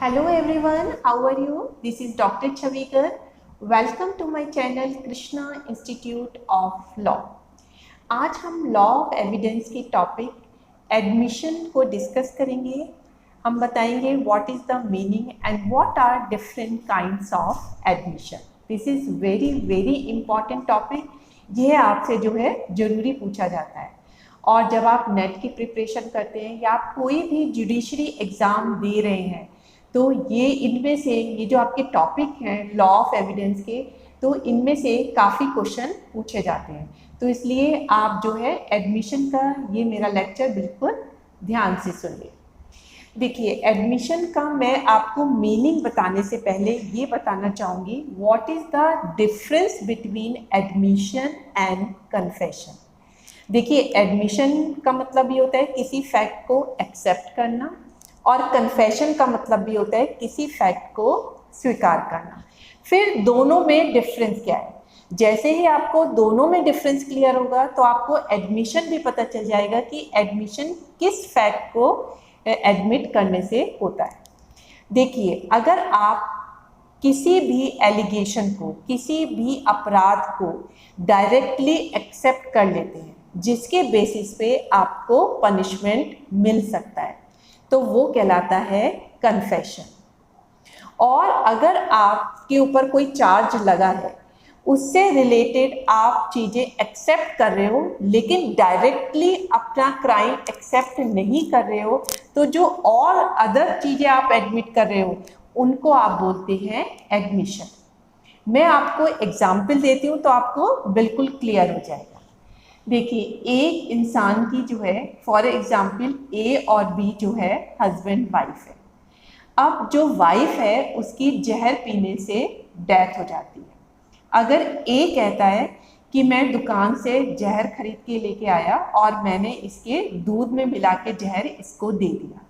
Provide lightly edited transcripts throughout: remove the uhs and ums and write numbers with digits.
Hello everyone, how are you? This is Dr. Chavikar. Welcome to my channel Krishna Institute of Law. आज हम law of evidence की topic admission को discuss करेंगे। हम बताएंगे what is the meaning and what are different kinds of admission. This is very very important topic. यह आपसे जो है ज़रूरी पूछा जाता है, और जब आप नेट की प्रिपरेशन करते हैं या आप कोई भी जुडिशरी एग्ज़ाम दे रहे हैं तो ये इनमें से ये जो आपके टॉपिक हैं लॉ ऑफ एविडेंस के, तो इनमें से काफ़ी क्वेश्चन पूछे जाते हैं। तो इसलिए आप जो है एडमिशन का ये मेरा लेक्चर बिल्कुल ध्यान से सुनिए। देखिए, एडमिशन का मैं आपको मीनिंग बताने से पहले ये बताना चाहूँगी what is the difference between admission and confession. देखिए, एडमिशन का मतलब ये होता है किसी फैक्ट को एक्सेप्ट करना, और कन्फेशन का मतलब भी होता है किसी फैक्ट को स्वीकार करना। फिर दोनों में डिफरेंस क्या है? जैसे ही आपको दोनों में डिफरेंस क्लियर होगा तो आपको एडमिशन भी पता चल जाएगा कि एडमिशन किस फैक्ट को एडमिट करने से होता है। देखिए, अगर आप किसी भी एलिगेशन को, किसी भी अपराध को डायरेक्टली एक्सेप्ट कर लेते हैं जिसके बेसिस पे आपको पनिशमेंट मिल सकता है, तो वो कहलाता है कन्फेशन। और अगर आपके ऊपर कोई चार्ज लगा है, उससे रिलेटेड आप चीज़ें एक्सेप्ट कर रहे हो लेकिन डायरेक्टली अपना क्राइम एक्सेप्ट नहीं कर रहे हो, तो जो और अदर चीज़ें आप एडमिट कर रहे हो उनको आप बोलते हैं एडमिशन। मैं आपको एग्जाम्पल देती हूँ तो आपको बिल्कुल क्लियर हो जाएगा। देखिए, एक इंसान की जो है, फॉर एग्जाम्पल ए और बी जो है हस्बैंड वाइफ है। अब जो वाइफ है उसकी जहर पीने से डेथ हो जाती है। अगर ए कहता है कि मैं दुकान से जहर खरीद के लेके आया और मैंने इसके दूध में मिला के जहर इसको दे दिया,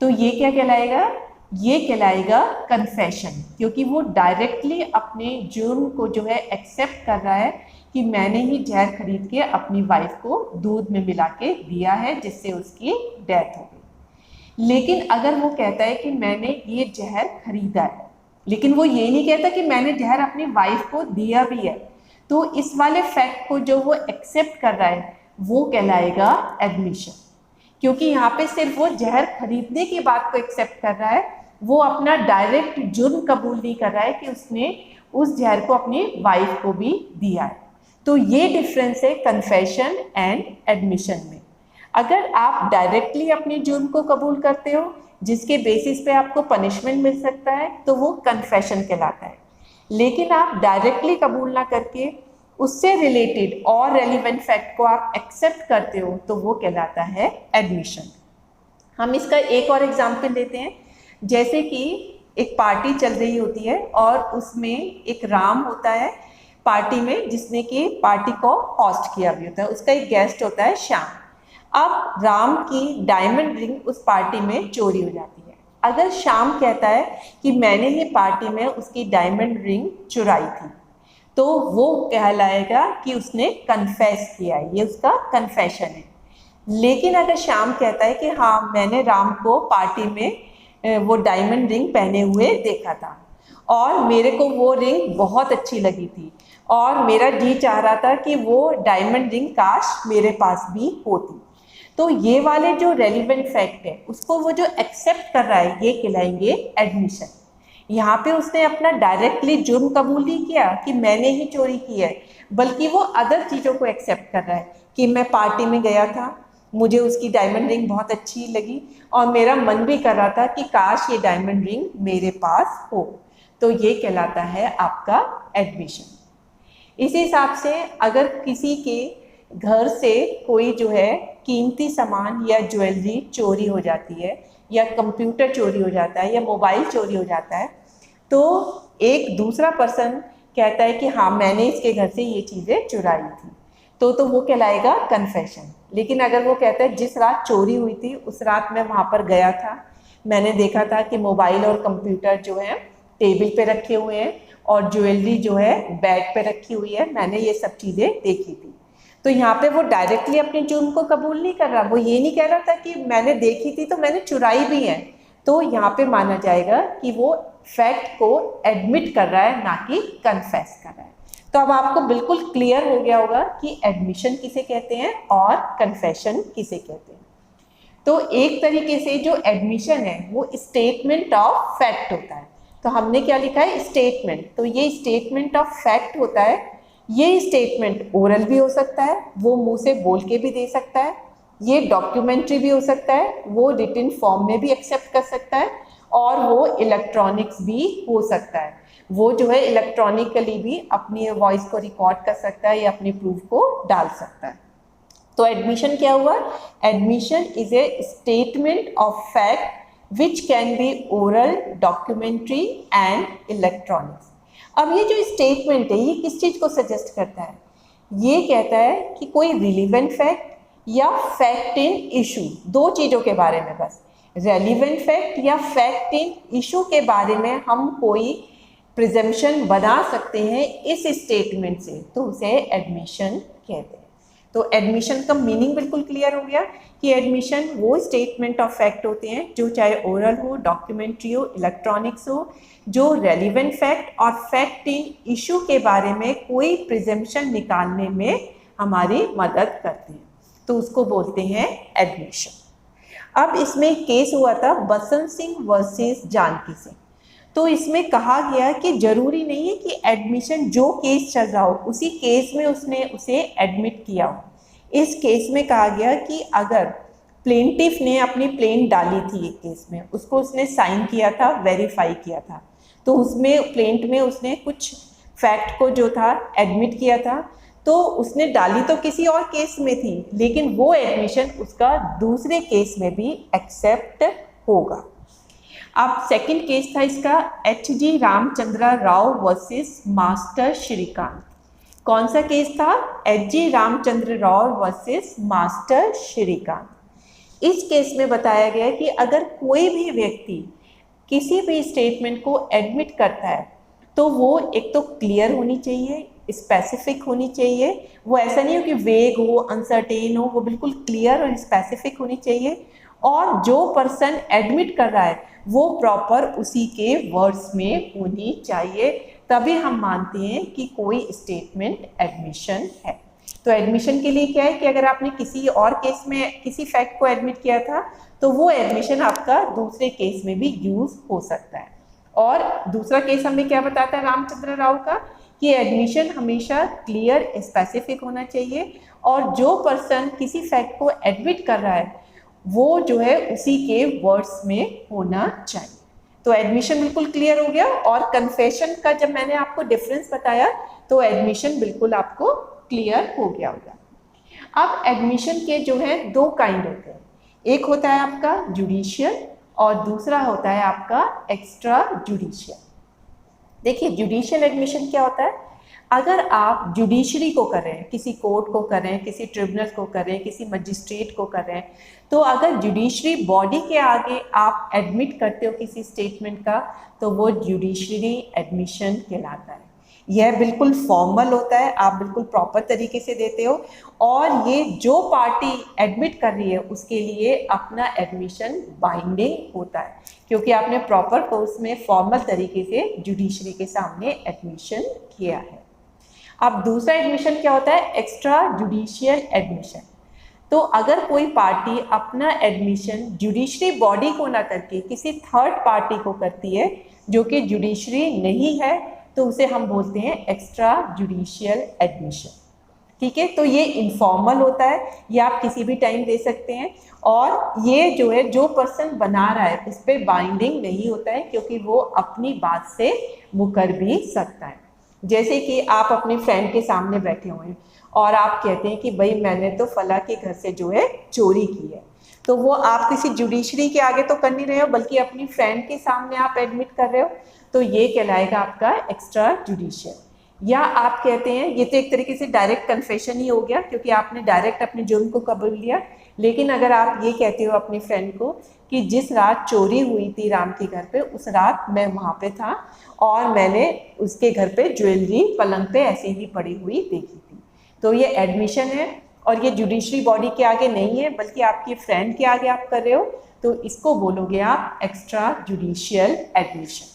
तो ये क्या कहलाएगा? ये कहलाएगा कन्फेशन, क्योंकि वो डायरेक्टली अपने जुर्म को जो है एक्सेप्ट कर रहा है कि मैंने ही जहर खरीद के अपनी वाइफ को दूध में मिला के दिया है जिससे उसकी डेथ हो गई। लेकिन अगर वो कहता है कि मैंने ये जहर खरीदा है, लेकिन वो ये नहीं कहता कि मैंने जहर अपनी वाइफ को दिया भी है, तो इस वाले फैक्ट को जो वो एक्सेप्ट कर रहा है वो कहलाएगा एडमिशन। क्योंकि यहाँ पे सिर्फ वो जहर खरीदने की बात को एक्सेप्ट कर रहा है, वो अपना डायरेक्ट जुर्म कबूल नहीं कर रहा है कि उसने उस जहर को अपनी वाइफ को भी दिया है। तो ये डिफरेंस है कन्फेशन एंड एडमिशन में। अगर आप डायरेक्टली अपने जुर्म को कबूल करते हो जिसके बेसिस पे आपको पनिशमेंट मिल सकता है, तो वो कन्फेशन कहलाता है। लेकिन आप डायरेक्टली कबूल ना करके उससे रिलेटेड और रेलिवेंट फैक्ट को आप एक्सेप्ट करते हो, तो वो कहलाता है एडमिशन। हम इसका एक और एग्जाम्पल लेते हैं। जैसे कि एक पार्टी चल रही होती है और उसमें एक राम होता है पार्टी में, जिसने कि पार्टी को होस्ट किया भी होता है। उसका एक गेस्ट होता है श्याम। अब राम की डायमंड रिंग उस पार्टी में चोरी हो जाती है। अगर श्याम कहता है कि मैंने ही पार्टी में उसकी डायमंड रिंग चुराई थी, तो वो कहलाएगा कि उसने कन्फेस किया है, ये उसका कन्फेशन है। लेकिन अगर श्याम कहता है कि हाँ, मैंने राम को पार्टी में वो डायमंड रिंग पहने हुए देखा था और मेरे को वो रिंग बहुत अच्छी लगी थी और मेरा जी चाह रहा था कि वो डायमंड रिंग काश मेरे पास भी होती, तो ये वाले जो रेलिवेंट फैक्ट है उसको वो जो एक्सेप्ट कर रहा है ये कहलाएंगे एडमिशन। यहाँ पे उसने अपना डायरेक्टली जुर्म कबूल नहीं किया कि मैंने ही चोरी की है, बल्कि वो अदर चीज़ों को एक्सेप्ट कर रहा है कि मैं पार्टी में गया था, मुझे उसकी डायमंड रिंग बहुत अच्छी लगी और मेरा मन भी कर रहा था कि काश ये डायमंड रिंग मेरे पास हो, तो ये कहलाता है आपका एडमिशन। इसी हिसाब से अगर किसी के घर से कोई जो है कीमती सामान या ज्वेलरी चोरी हो जाती है, या कंप्यूटर चोरी हो जाता है, या मोबाइल चोरी हो जाता है, तो एक दूसरा पर्सन कहता है कि हाँ, मैंने इसके घर से ये चीज़ें चुराई थी, तो वो कहलाएगा कन्फेशन। लेकिन अगर वो कहता है जिस रात चोरी हुई थी उस रात मैं वहाँ पर गया था, मैंने देखा था कि मोबाइल और कंप्यूटर जो है टेबल पे रखे हुए हैं और ज्वेलरी जो है बेड पे रखी हुई है, मैंने ये सब चीज़ें देखी थी, तो यहाँ पे वो डायरेक्टली अपने जुर्म को कबूल नहीं कर रहा। वो ये नहीं कह रहा था कि मैंने देखी थी तो मैंने चुराई भी है, तो यहाँ पे माना जाएगा कि वो फैक्ट को एडमिट कर रहा है, ना कि कन्फेस कर रहा है। तो अब आपको बिल्कुल क्लियर हो गया होगा कि एडमिशन किसे कहते हैं और कन्फेशन किसे कहते हैं। तो एक तरीके से जो एडमिशन है वो स्टेटमेंट ऑफ फैक्ट होता है। तो हमने क्या लिखा है, स्टेटमेंट। तो ये स्टेटमेंट ऑफ फैक्ट होता है। ये स्टेटमेंट ओरल भी हो सकता है, वो मुंह से बोल के भी दे सकता है, ये डॉक्यूमेंट्री भी हो सकता है, वो रिटन फॉर्म में भी एक्सेप्ट कर सकता है, और वो इलेक्ट्रॉनिक्स भी हो सकता है। वो जो है इलेक्ट्रॉनिकली भी अपनी वॉइस को रिकॉर्ड कर सकता है या अपने प्रूफ को डाल सकता है। तो एडमिशन क्या हुआ, admission is a statement of fact which can be oral, documentary and electronics. अब ये जो स्टेटमेंट है ये किस चीज़ को सजेस्ट करता है, ये कहता है कि कोई रिलीवेंट फैक्ट या फैक्ट इन इशू, दो चीज़ों के बारे में, बस रेलिवेंट फैक्ट या फैक्ट इन इशू के बारे में हम कोई प्रिजम्पशन बना सकते हैं इस स्टेटमेंट से, तो उसे एडमिशन कहते हैं। तो एडमिशन का मीनिंग बिल्कुल क्लियर हो गया कि एडमिशन वो स्टेटमेंट ऑफ फैक्ट होते हैं जो चाहे ओरल हो, डॉक्यूमेंट्री हो, इलेक्ट्रॉनिक्स हो, जो रेलिवेंट फैक्ट और फैक्ट इन इशू के बारे में कोई प्रिजम्पशन निकालने में हमारी मदद करते हैं, तो उसको बोलते हैं एडमिशन। अब इसमें केस हुआ था बसंत सिंह वर्सेस जानकी सिंह। तो इसमें कहा गया कि जरूरी नहीं है कि एडमिशन जो केस चल रहा हो उसी केस में उसने उसे एडमिट किया हो। इस केस में कहा गया कि अगर प्लेंटिफ ने अपनी प्लेन डाली थी एक केस में, उसको उसने साइन किया था, वेरीफाई किया था, तो उसमें प्लेंट में उसने कुछ फैक्ट को जो था एडमिट किया था, तो उसने डाली तो किसी और केस में थी, लेकिन वो एडमिशन उसका दूसरे केस में भी एक्सेप्ट होगा। अब सेकंड केस था इसका H.G. Ramachandra Rao versus master Shrikant. कौन सा केस था, H.G. Ramachandra Rao versus master Shrikant. इस केस में बताया गया कि अगर कोई भी व्यक्ति किसी भी स्टेटमेंट को एडमिट करता है तो वो एक तो क्लियर होनी चाहिए, स्पेसिफिक होनी चाहिए, वो ऐसा नहीं हो कि वेग हो, अनसर्टेन हो, वो बिल्कुल क्लियर और स्पेसिफिक होनी चाहिए, और जो पर्सन एडमिट कर रहा है वो प्रॉपर उसी के वर्ड्स में होनी चाहिए, तभी हम मानते हैं कि कोई स्टेटमेंट एडमिशन है। तो एडमिशन के लिए क्या है कि अगर आपने किसी और केस में किसी फैक्ट को एडमिट किया था तो वो एडमिशन आपका दूसरे केस में भी यूज हो सकता है। और दूसरा केस हमें क्या बताता है रामचंद्र राव का, कि एडमिशन हमेशा क्लियर स्पेसिफिक होना चाहिए, और जो पर्सन किसी फैक्ट को एडमिट कर रहा है वो जो है उसी के वर्ड्स में होना चाहिए। तो एडमिशन बिल्कुल क्लियर हो गया। और कन्फेशन का जब मैंने आपको डिफरेंस बताया तो एडमिशन बिल्कुल आपको क्लियर हो गया होगा। अब एडमिशन के जो है दो काइंड होते हैं, एक होता है आपका जुडिशियल और दूसरा होता है आपका एक्स्ट्रा जुडिशियल। देखिए जुडिशियल एडमिशन क्या होता है, अगर आप जुडिशरी को कर रहे हैं, किसी कोर्ट को कर रहे हैं, किसी ट्रिब्यूनल को कर रहे हैं, किसी मजिस्ट्रेट को कर रहे हैं, तो अगर जुडिशरी बॉडी के आगे आप एडमिट करते हो किसी स्टेटमेंट का तो वो जुडिशरी एडमिशन कहलाता है। यह बिल्कुल फॉर्मल होता है, आप बिल्कुल प्रॉपर तरीके से देते हो, और ये जो पार्टी एडमिट कर रही है उसके लिए अपना एडमिशन बाइंडिंग होता है, क्योंकि आपने प्रॉपर कोर्स में फॉर्मल तरीके से जुडिशरी के सामने एडमिशन किया है। अब दूसरा एडमिशन क्या होता है, एक्स्ट्रा जुडिशियल एडमिशन। तो अगर कोई पार्टी अपना एडमिशन जुडिशरी बॉडी को ना करके किसी थर्ड पार्टी को करती है जो कि जुडिशरी नहीं है, तो उसे हम बोलते हैं एक्स्ट्रा जुडिशियल एडमिशन। ठीक है, तो ये इनफॉर्मल होता है, ये आप किसी भी टाइम दे सकते हैं, और ये जो है जो पर्सन बना रहा है उस पर बाइंडिंग नहीं होता है, क्योंकि वो अपनी बात से मुकर भी सकता है। जैसे कि आप अपने फ्रेंड के सामने बैठे हुए हैं और आप कहते हैं कि भाई मैंने तो फला के घर से जो है चोरी की है, तो वो आप किसी जुडिशरी के आगे तो कर नहीं रहे हो बल्कि अपनी फ्रेंड के सामने आप एडमिट कर रहे हो, तो ये कहलाएगा आपका एक्स्ट्रा जुडिशियल। या आप कहते हैं, ये तो एक तरीके से डायरेक्ट कन्फेशन ही हो गया क्योंकि आपने डायरेक्ट अपने जुर्म को कबूल लिया, लेकिन अगर आप ये कहते हो अपनी फ्रेंड को कि जिस रात चोरी हुई थी राम के घर पे, उस रात मैं वहाँ पे था और मैंने उसके घर पे ज्वेलरी पलंग पे ऐसे ही पड़ी हुई देखी थी, तो ये एडमिशन है, और ये जुडिशरी बॉडी के आगे नहीं है बल्कि आपकी फ्रेंड के आगे आप कर रहे हो, तो इसको बोलोगे आप एक्स्ट्रा जुडिशियल एडमिशन।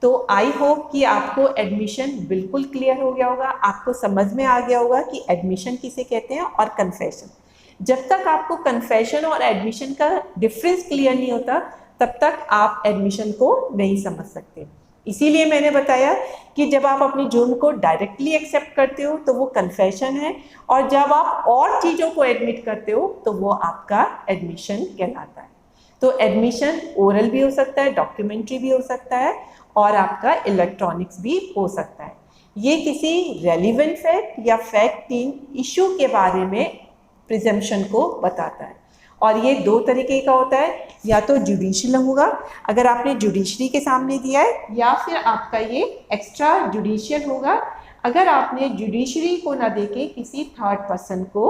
तो आई होप कि आपको एडमिशन बिल्कुल क्लियर हो गया होगा, आपको समझ में आ गया होगा कि एडमिशन किसे कहते हैं और कन्फेशन। जब तक आपको कन्फेशन और एडमिशन का डिफरेंस क्लियर नहीं होता तब तक आप एडमिशन को नहीं समझ सकते। इसीलिए मैंने बताया कि जब आप अपनी जुर्म को डायरेक्टली एक्सेप्ट करते हो तो वो कन्फेशन है, और जब आप और चीज़ों को एडमिट करते हो तो वो आपका एडमिशन कहलाता है। तो एडमिशन ओरल भी हो सकता है, डॉक्यूमेंट्री भी हो सकता है, और आपका इलेक्ट्रॉनिक्स भी हो सकता है। ये किसी रेलिवेंट फैक्ट या फैक्ट इन इशू के बारे में प्रिजम्पशन को बताता है। और ये दो तरीके का होता है, या तो जुडिशियल होगा अगर आपने जुडिशरी के सामने दिया है, या फिर आपका ये एक्स्ट्रा जुडिशियल होगा अगर आपने जुडिशरी को ना देके किसी थर्ड पर्सन को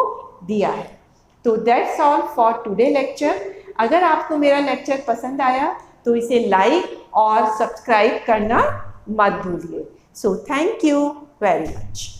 दिया है। तो that's all for today lecture. अगर आपको मेरा लेक्चर पसंद आया तो इसे लाइक और सब्सक्राइब करना मत भूलिए। So thank you very much.